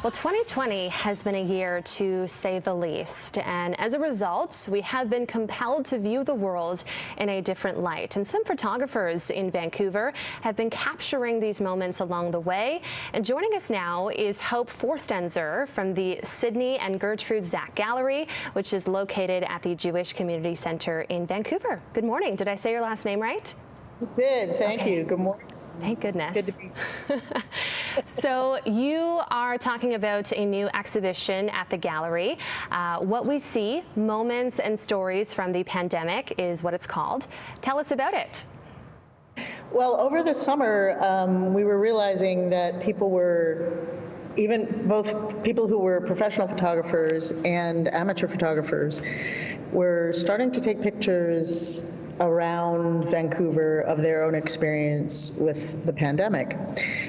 Well, 2020 has been a year to say the least, and as a result, we have been compelled to view the world in a different light. And some photographers in Vancouver have been capturing these moments along the way. And joining us now is Hope Forstenzer from the Sidney and Gertude Zack Gallery, which is located at the Jewish Community Center in Vancouver. Good morning. Did I say your last name right? You did. Thank you. Good morning. Thank goodness. Good to be here. So you are talking about a new exhibition at the gallery. What we see, moments and stories from the pandemic, is what it's called. Tell us about it. Well, over the summer, we were realizing that people were, even both people who were professional photographers and amateur photographers, were starting to take pictures around Vancouver of their own experience with the pandemic.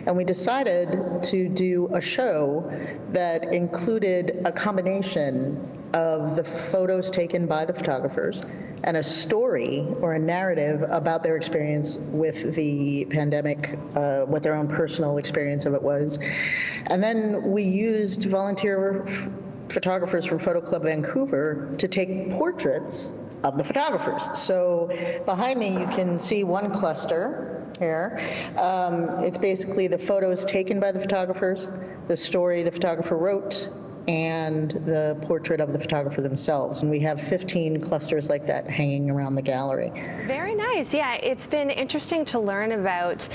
And we decided to do a show that included a combination of the photos taken by the photographers and a story or a narrative about their experience with the pandemic, what their own personal experience of it was. And then we used volunteer photographers from Photo Club Vancouver to take portraits of the photographers. So behind me, you can see one cluster here. It's basically the photos taken by the photographers, the story the photographer wrote, and the portrait of the photographer themselves. And we have 15 clusters like that hanging around the gallery. Very nice. Yeah, it's been interesting to learn about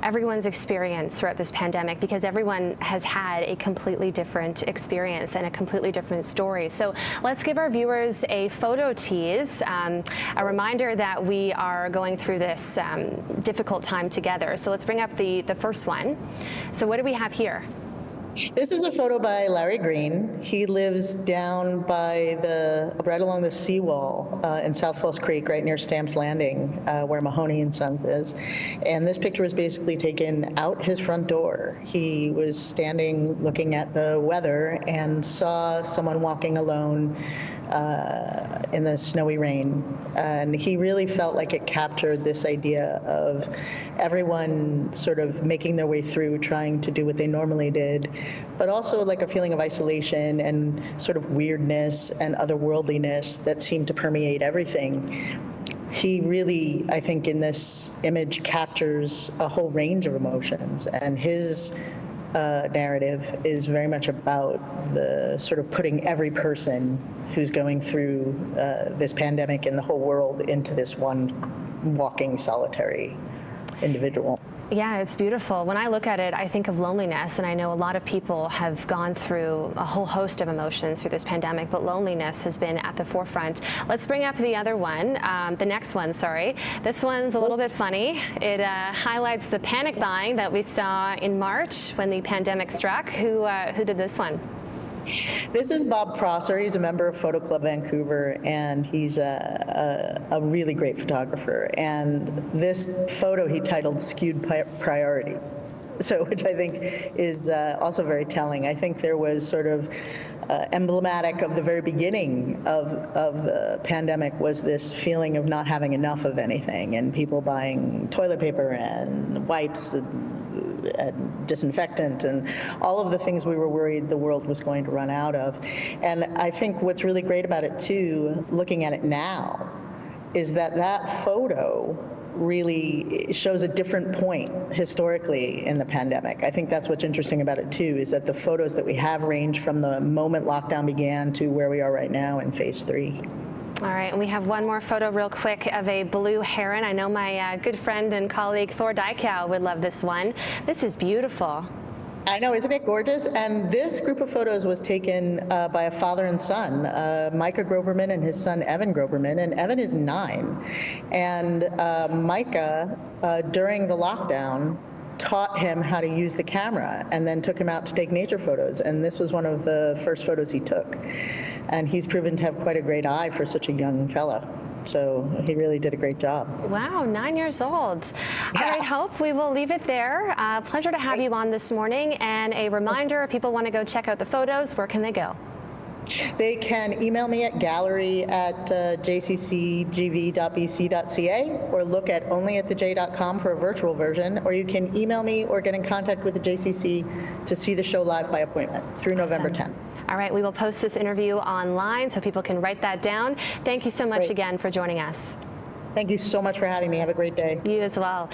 everyone's experience throughout this pandemic because everyone has had a completely different experience and a completely different story. So let's give our viewers a photo tease, a reminder that we are going through this difficult time together. So let's bring up the first one. So what do we have here? This is a photo by Larry Green. He lives down by right along the seawall in South Falls Creek, right near Stamps Landing, where Mahoney and Sons is. And this picture was basically taken out his front door. He was standing looking at the weather and saw someone walking alone in the snowy rain. And he really felt like it captured this idea of everyone sort of making their way through, trying to do what they normally did, but also like a feeling of isolation and sort of weirdness and otherworldliness that seemed to permeate everything. He really, I think, in this image captures a whole range of emotions, and his narrative is very much about the sort of putting every person who's going through this pandemic in the whole world into this one walking solitary individual. Yeah, it's beautiful. When I look at it, I think of loneliness, and I know a lot of people have gone through a whole host of emotions through this pandemic, but loneliness has been at the forefront. Let's bring up the other one, the next one, sorry. This one's a little bit funny. It highlights the panic buying that we saw in March when the pandemic struck. Who did this one? This is Bob Prosser. He's a member of Photo Club Vancouver, and he's a really great photographer. And this photo he titled Skewed Priorities, so which I think is also very telling. I think there was sort of emblematic of the very beginning of the pandemic was this feeling of not having enough of anything, and people buying toilet paper and wipes and disinfectant and all of the things we were worried the world was going to run out of. And I think what's really great about it too, looking at it now, is that that photo really shows a different point historically in the pandemic. I think that's what's interesting about it too, is that the photos that we have range from the moment lockdown began to where we are right now in phase 3. All right, and we have one more photo real quick of a blue heron. I know my good friend and colleague Thor Dykow would love this one. This is beautiful. I know, isn't it gorgeous? And this group of photos was taken by a father and son, Micah Groverman and his son Evan Groverman, and Evan is 9. And Micah, during the lockdown, taught him how to use the camera and then took him out to take nature photos. And this was one of the first photos he took. And he's proven to have quite a great eye for such a young fella. So he really did a great job. Wow, 9 years old. Yeah. All right, Hope, we will leave it there. Pleasure to have you on this morning. And a reminder, if people want to go check out the photos, where can they go? They can email me at gallery@jccgv.bc.ca or look at onlyatthej.com for a virtual version, or you can email me or get in contact with the JCC to see the show live by appointment through November 10th. All right, we will post this interview online so people can write that down. Thank you so much again for joining us. Thank you so much for having me. Have a great day. You as well.